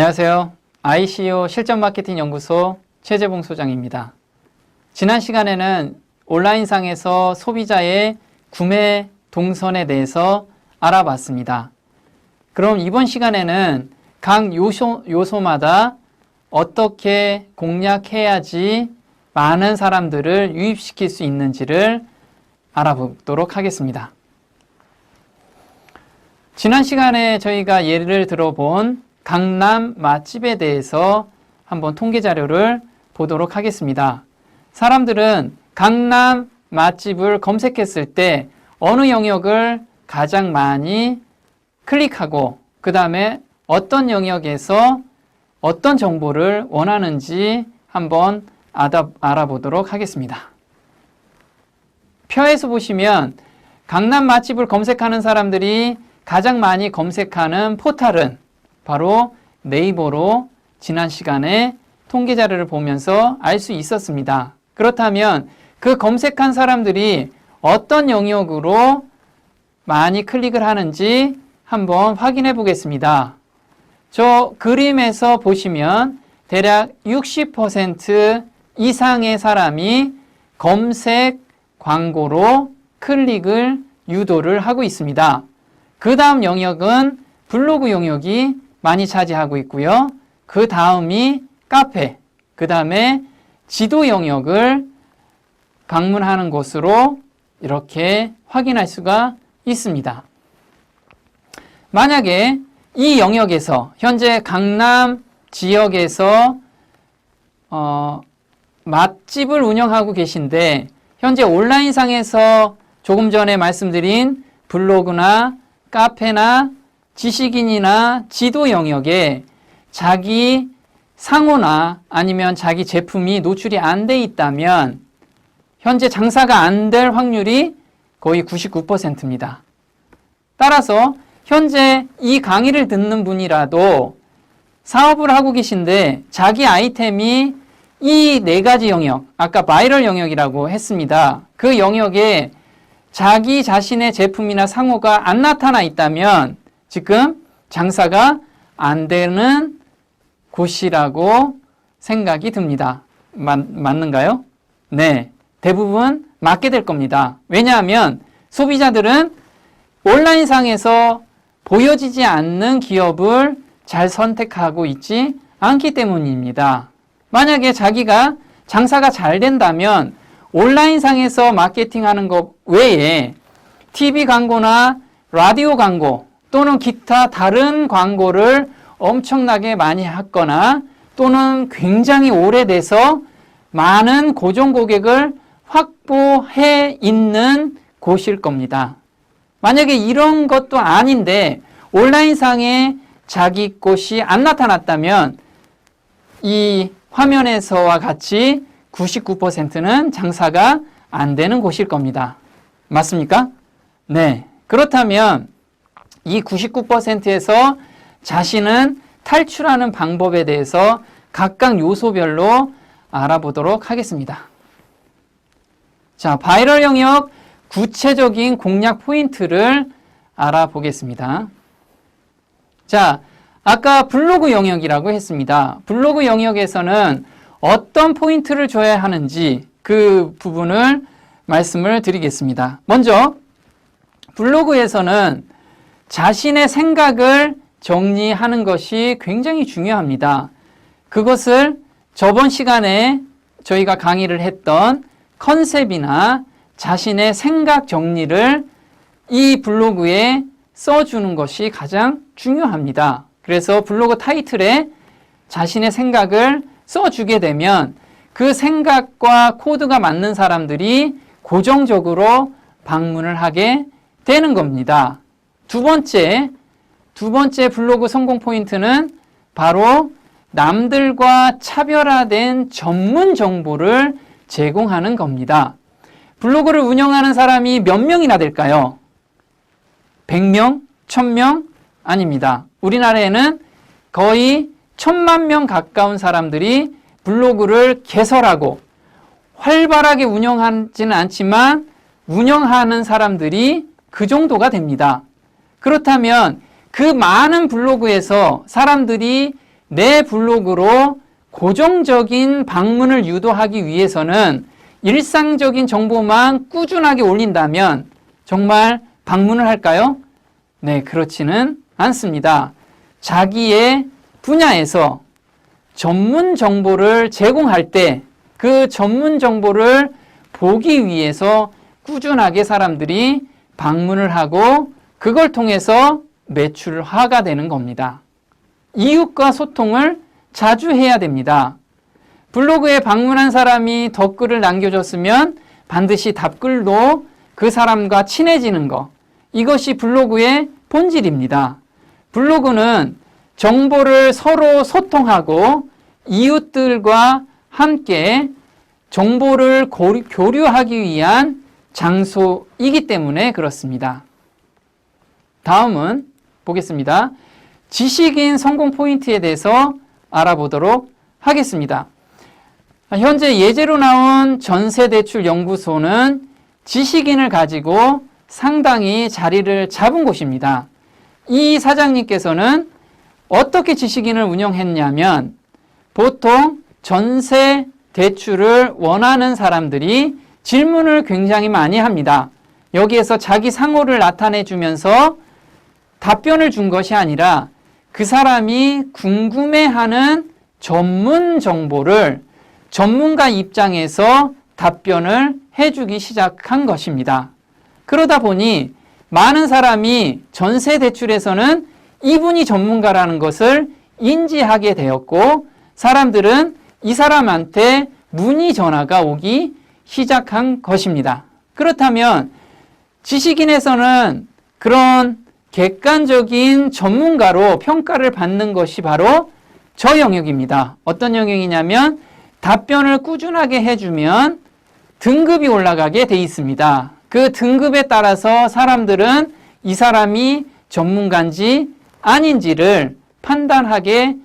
안녕하세요. ICO 실전마케팅연구소 최재봉 소장입니다. 지난 시간에는 온라인상에서 소비자의 구매 동선에 대해서 알아봤습니다. 그럼 이번 시간에는 각 요소마다 어떻게 공략해야지 많은 사람들을 유입시킬 수 있는지를 알아보도록 하겠습니다. 지난 시간에 저희가 예를 들어본 강남 맛집에 대해서 한번 통계 자료를 보도록 하겠습니다. 사람들은 강남 맛집을 검색했을 때 어느 영역을 가장 많이 클릭하고 그 다음에 어떤 영역에서 어떤 정보를 원하는지 한번 알아보도록 하겠습니다. 표에서 보시면 강남 맛집을 검색하는 사람들이 가장 많이 검색하는 포털은 바로 네이버로 지난 시간에 통계 자료를 보면서 알 수 있었습니다. 그렇다면 그 검색한 사람들이 어떤 영역으로 많이 클릭을 하는지 한번 확인해 보겠습니다. 저 그림에서 보시면 대략 60% 이상의 사람이 검색 광고로 클릭을 유도를 하고 있습니다. 그 다음 영역은 블로그 영역이 많이 차지하고 있고요. 그 다음이 카페, 그 다음에 지도 영역을 방문하는 곳으로 이렇게 확인할 수가 있습니다. 만약에 이 영역에서 현재 강남 지역에서 맛집을 운영하고 계신데 현재 온라인상에서 조금 전에 말씀드린 블로그나 카페나 지식인이나 지도 영역에 자기 상호나 아니면 자기 제품이 노출이 안 돼 있다면 현재 장사가 안 될 확률이 거의 99%입니다. 따라서 현재 이 강의를 듣는 분이라도 사업을 하고 계신데 자기 아이템이 이 네 가지 영역, 아까 바이럴 영역이라고 했습니다. 그 영역에 자기 자신의 제품이나 상호가 안 나타나 있다면 지금 장사가 안 되는 곳이라고 생각이 듭니다. 맞는가요? 네, 대부분 맞게 될 겁니다. 왜냐하면 소비자들은 온라인상에서 보여지지 않는 기업을 잘 선택하고 있지 않기 때문입니다. 만약에 자기가 장사가 잘 된다면 온라인상에서 마케팅하는 것 외에 TV 광고나 라디오 광고 또는 기타 다른 광고를 엄청나게 많이 했거나 또는 굉장히 오래돼서 많은 고정 고객을 확보해 있는 곳일 겁니다. 만약에 이런 것도 아닌데 온라인상에 자기 곳이 안 나타났다면 이 화면에서와 같이 99%는 장사가 안 되는 곳일 겁니다. 맞습니까? 네. 그렇다면 이 99%에서 자신은 탈출하는 방법에 대해서 각각 요소별로 알아보도록 하겠습니다. 자, 바이럴 영역 구체적인 공략 포인트를 알아보겠습니다. 자, 아까 블로그 영역이라고 했습니다. 블로그 영역에서는 어떤 포인트를 줘야 하는지 그 부분을 말씀을 드리겠습니다. 먼저 블로그에서는 자신의 생각을 정리하는 것이 굉장히 중요합니다. 그것을 저번 시간에 저희가 강의를 했던 컨셉이나 자신의 생각 정리를 이 블로그에 써주는 것이 가장 중요합니다. 그래서 블로그 타이틀에 자신의 생각을 써주게 되면 그 생각과 코드가 맞는 사람들이 고정적으로 방문을 하게 되는 겁니다. 두 번째 블로그 성공 포인트는 바로 남들과 차별화된 전문 정보를 제공하는 겁니다. 블로그를 운영하는 사람이 몇 명이나 될까요? 100명? 1000명? 아닙니다. 우리나라에는 거의 1000만 명 가까운 사람들이 블로그를 개설하고 활발하게 운영하지는 않지만 운영하는 사람들이 그 정도가 됩니다. 그렇다면 그 많은 블로그에서 사람들이 내 블로그로 고정적인 방문을 유도하기 위해서는 일상적인 정보만 꾸준하게 올린다면 정말 방문을 할까요? 네, 그렇지는 않습니다. 자기의 분야에서 전문 정보를 제공할 때 그 전문 정보를 보기 위해서 꾸준하게 사람들이 방문을 하고 그걸 통해서 매출화가 되는 겁니다. 이웃과 소통을 자주 해야 됩니다. 블로그에 방문한 사람이 댓글을 남겨줬으면 반드시 답글로 그 사람과 친해지는 것, 이것이 블로그의 본질입니다. 블로그는 정보를 서로 소통하고 이웃들과 함께 정보를 교류하기 위한 장소이기 때문에 그렇습니다. 다음은 보겠습니다. 지식인 성공 포인트에 대해서 알아보도록 하겠습니다. 현재 예제로 나온 전세대출연구소는 지식인을 가지고 상당히 자리를 잡은 곳입니다. 이 사장님께서는 어떻게 지식인을 운영했냐면 보통 전세 대출을 원하는 사람들이 질문을 굉장히 많이 합니다. 여기에서 자기 상호를 나타내 주면서 답변을 준 것이 아니라 그 사람이 궁금해하는 전문 정보를 전문가 입장에서 답변을 해주기 시작한 것입니다. 그러다 보니 많은 사람이 전세 대출에서는 이분이 전문가라는 것을 인지하게 되었고 사람들은 이 사람한테 문의 전화가 오기 시작한 것입니다. 그렇다면 지식인에서는 그런 객관적인 전문가로 평가를 받는 것이 바로 저 영역입니다. 어떤 영역이냐면 답변을 꾸준하게 해주면 등급이 올라가게 돼 있습니다. 그 등급에 따라서 사람들은 이 사람이 전문가인지 아닌지를 판단하게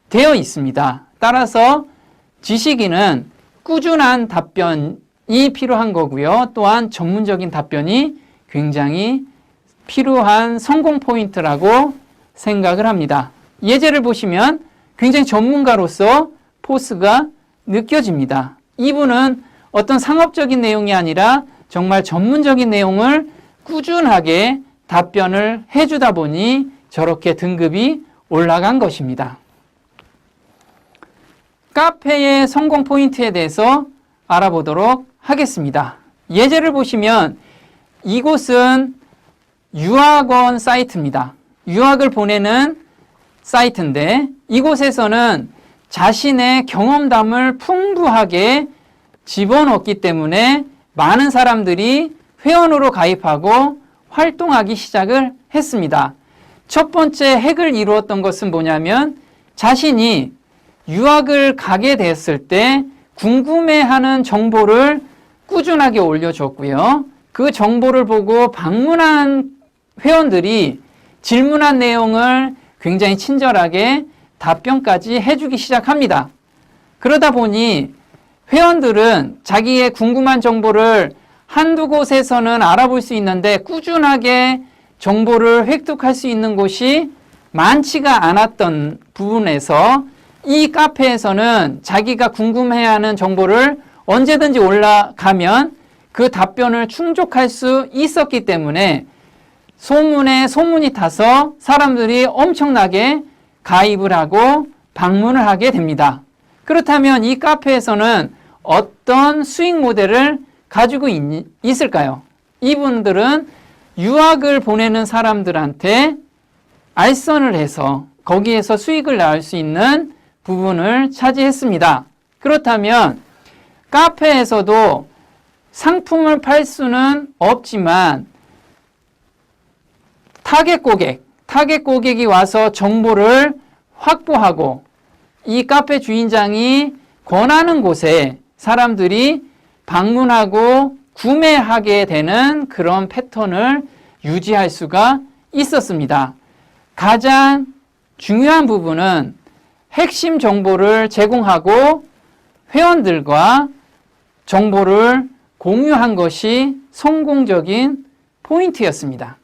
되어 있습니다. 따라서 지식인은 꾸준한 답변이 필요한 거고요. 또한 전문적인 답변이 굉장히 필요한 성공 포인트라고 생각을 합니다. 예제를 보시면 굉장히 전문가로서 포스가 느껴집니다. 이분은 어떤 상업적인 내용이 아니라 정말 전문적인 내용을 꾸준하게 답변을 해주다 보니 저렇게 등급이 올라간 것입니다. 카페의 성공 포인트에 대해서 알아보도록 하겠습니다. 예제를 보시면 이곳은 유학원 사이트입니다. 유학을 보내는 사이트인데 이곳에서는 자신의 경험담을 풍부하게 집어넣기 때문에 많은 사람들이 회원으로 가입하고 활동하기 시작을 했습니다. 첫 번째 핵을 이루었던 것은 뭐냐면 자신이 유학을 가게 됐을 때 궁금해하는 정보를 꾸준하게 올려줬고요. 그 정보를 보고 방문한 회원들이 질문한 내용을 굉장히 친절하게 답변까지 해주기 시작합니다. 그러다 보니 회원들은 자기의 궁금한 정보를 한두 곳에서는 알아볼 수 있는데 꾸준하게 정보를 획득할 수 있는 곳이 많지가 않았던 부분에서 이 카페에서는 자기가 궁금해하는 정보를 언제든지 올라가면 그 답변을 충족할 수 있었기 때문에 소문에 소문이 타서 사람들이 엄청나게 가입을 하고 방문을 하게 됩니다. 그렇다면 이 카페에서는 어떤 수익 모델을 가지고 있을까요? 이분들은 유학을 보내는 사람들한테 알선을 해서 거기에서 수익을 낳을 수 있는 부분을 차지했습니다. 그렇다면 카페에서도 상품을 팔 수는 없지만 타겟 고객이 와서 정보를 확보하고 이 카페 주인장이 권하는 곳에 사람들이 방문하고 구매하게 되는 그런 패턴을 유지할 수가 있었습니다. 가장 중요한 부분은 핵심 정보를 제공하고 회원들과 정보를 공유한 것이 성공적인 포인트였습니다.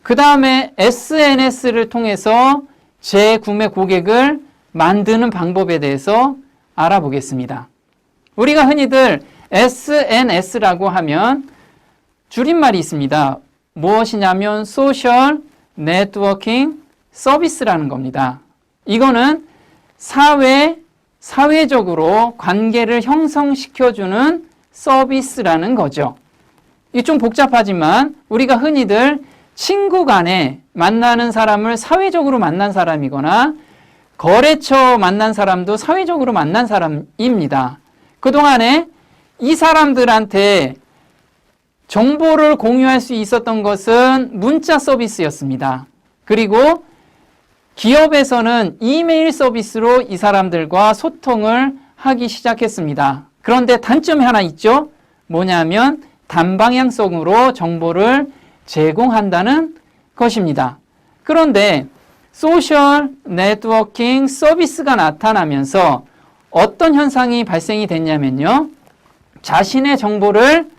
그 다음에 SNS를 통해서 재구매 고객을 만드는 방법에 대해서 알아보겠습니다. 우리가 흔히들 SNS라고 하면 줄임말이 있습니다. 무엇이냐면 소셜 네트워킹 서비스라는 겁니다. 이거는 사회적으로 관계를 형성시켜주는 서비스라는 거죠. 이게 좀 복잡하지만 우리가 흔히들 친구 간에 만나는 사람을 사회적으로 만난 사람이거나 거래처 만난 사람도 사회적으로 만난 사람입니다. 그동안에 이 사람들한테 정보를 공유할 수 있었던 것은 문자 서비스였습니다. 그리고 기업에서는 이메일 서비스로 이 사람들과 소통을 하기 시작했습니다. 그런데 단점이 하나 있죠. 뭐냐면 단방향성으로 정보를 제공한다는 것입니다. 그런데 소셜 네트워킹 서비스가 나타나면서 어떤 현상이 발생이 됐냐면요. 자신의 정보를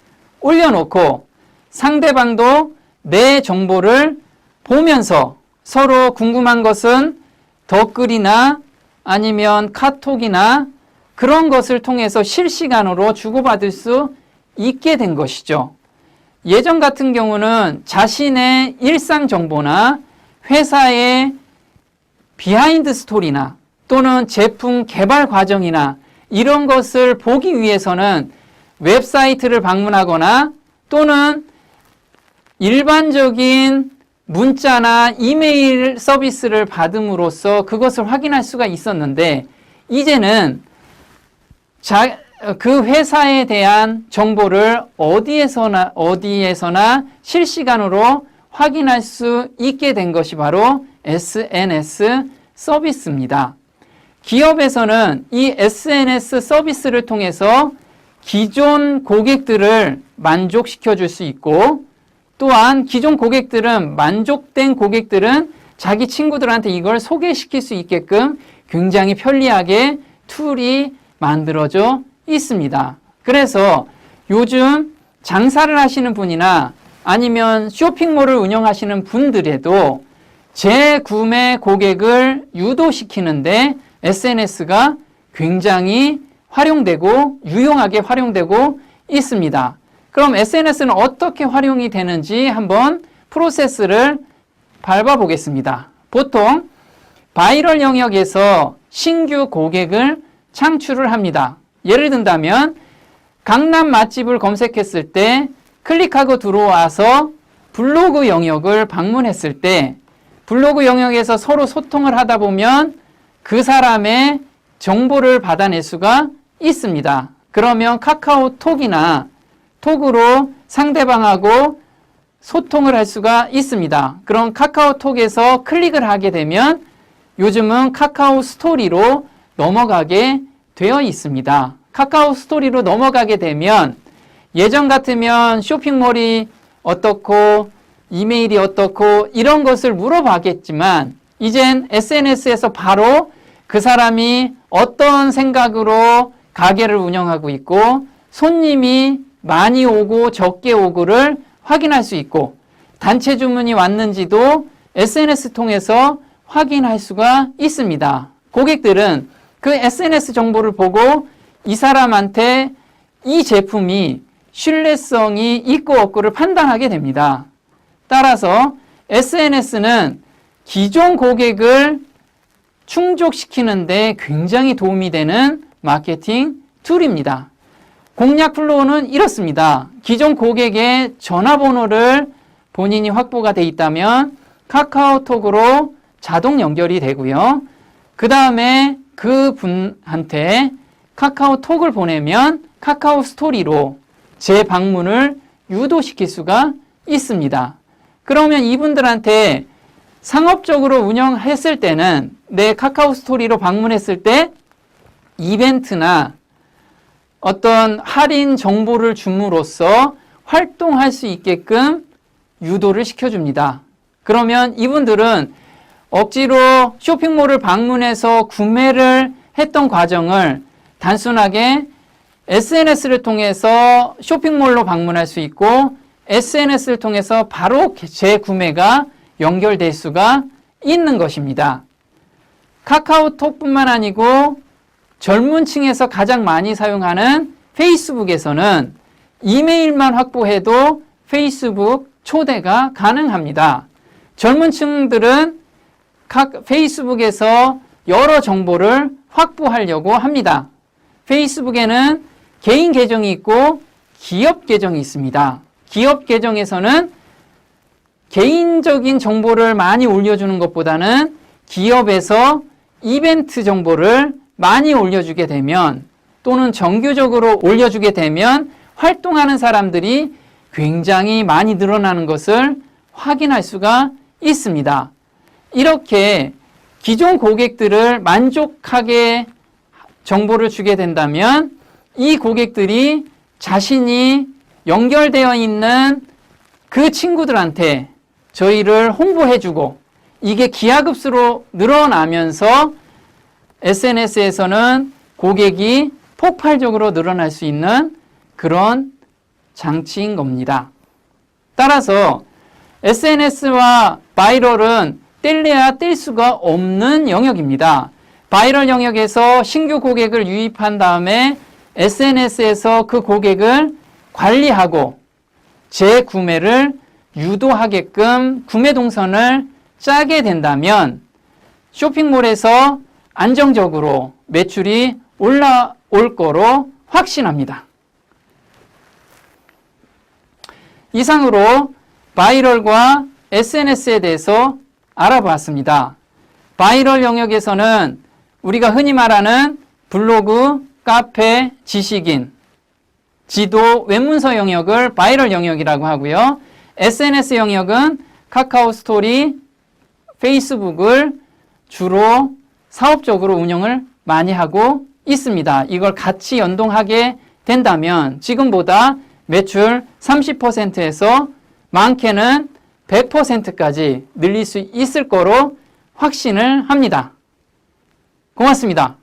올려놓고 상대방도 내 정보를 보면서 서로 궁금한 것은 댓글이나 아니면 카톡이나 그런 것을 통해서 실시간으로 주고받을 수 있게 된 것이죠. 예전 같은 경우는 자신의 일상 정보나 회사의 비하인드 스토리나 또는 제품 개발 과정이나 이런 것을 보기 위해서는 웹사이트를 방문하거나 또는 일반적인 문자나 이메일 서비스를 받음으로써 그것을 확인할 수가 있었는데 이제는 그 회사에 대한 정보를 어디에서나 실시간으로 확인할 수 있게 된 것이 바로 SNS 서비스입니다. 기업에서는 이 SNS 서비스를 통해서 기존 고객들을 만족시켜 줄 수 있고 또한 기존 고객들은 만족된 고객들은 자기 친구들한테 이걸 소개시킬 수 있게끔 굉장히 편리하게 툴이 만들어져 있습니다. 그래서 요즘 장사를 하시는 분이나 아니면 쇼핑몰을 운영하시는 분들에도 재구매 고객을 유도시키는데 SNS가 굉장히 활용되고 유용하게 활용되고 있습니다. 그럼 SNS는 어떻게 활용이 되는지 한번 프로세스를 밟아보겠습니다. 보통 바이럴 영역에서 신규 고객을 창출을 합니다. 예를 든다면 강남 맛집을 검색했을 때 클릭하고 들어와서 블로그 영역을 방문했을 때 블로그 영역에서 서로 소통을 하다 보면 그 사람의 정보를 받아낼 수가 있습니다. 그러면 카카오톡이나 톡으로 상대방하고 소통을 할 수가 있습니다. 그럼 카카오톡에서 클릭을 하게 되면 요즘은 카카오 스토리로 넘어가게 되어 있습니다. 카카오 스토리로 넘어가게 되면 예전 같으면 쇼핑몰이 어떻고 이메일이 어떻고 이런 것을 물어봤겠지만 이젠 SNS에서 바로 그 사람이 어떤 생각으로 가게를 운영하고 있고 손님이 많이 오고 적게 오고를 확인할 수 있고 단체 주문이 왔는지도 SNS 통해서 확인할 수가 있습니다. 고객들은 그 SNS 정보를 보고 이 사람한테 이 제품이 신뢰성이 있고 없고를 판단하게 됩니다. 따라서 SNS는 기존 고객을 충족시키는데 굉장히 도움이 되는 마케팅 툴입니다. 공략 플로우는 이렇습니다. 기존 고객의 전화번호를 본인이 확보가 돼 있다면 카카오톡으로 자동 연결이 되고요. 그 다음에 그분한테 카카오톡을 보내면 카카오 스토리로 재방문을 유도시킬 수가 있습니다. 그러면 이분들한테 상업적으로 운영했을 때는 내 카카오 스토리로 방문했을 때 이벤트나 어떤 할인 정보를 줌으로써 활동할 수 있게끔 유도를 시켜줍니다. 그러면 이분들은 억지로 쇼핑몰을 방문해서 구매를 했던 과정을 단순하게 SNS를 통해서 쇼핑몰로 방문할 수 있고 SNS를 통해서 바로 재구매가 연결될 수가 있는 것입니다. 카카오톡뿐만 아니고 젊은 층에서 가장 많이 사용하는 페이스북에서는 이메일만 확보해도 페이스북 초대가 가능합니다. 젊은 층들은 페이스북에서 여러 정보를 확보하려고 합니다. 페이스북에는 개인 계정이 있고 기업 계정이 있습니다. 기업 계정에서는 개인적인 정보를 많이 올려주는 것보다는 기업에서 이벤트 정보를 많이 올려주게 되면 또는 정규적으로 올려주게 되면 활동하는 사람들이 굉장히 많이 늘어나는 것을 확인할 수가 있습니다. 이렇게 기존 고객들을 만족하게 정보를 주게 된다면 이 고객들이 자신이 연결되어 있는 그 친구들한테 저희를 홍보해주고 이게 기하급수로 늘어나면서 SNS에서는 고객이 폭발적으로 늘어날 수 있는 그런 장치인 겁니다. 따라서 SNS와 바이럴은 뗄래야 뗄 수가 없는 영역입니다. 바이럴 영역에서 신규 고객을 유입한 다음에 SNS에서 그 고객을 관리하고 재구매를 유도하게끔 구매 동선을 짜게 된다면 쇼핑몰에서 안정적으로 매출이 올라올 거로 확신합니다. 이상으로 바이럴과 SNS에 대해서 알아보았습니다. 바이럴 영역에서는 우리가 흔히 말하는 블로그, 카페, 지식인, 지도, 웹문서 영역을 바이럴 영역이라고 하고요. SNS 영역은 카카오 스토리, 페이스북을 주로 사업적으로 운영을 많이 하고 있습니다. 이걸 같이 연동하게 된다면 지금보다 매출 30%에서 많게는 100%까지 늘릴 수 있을 거로 확신을 합니다. 고맙습니다.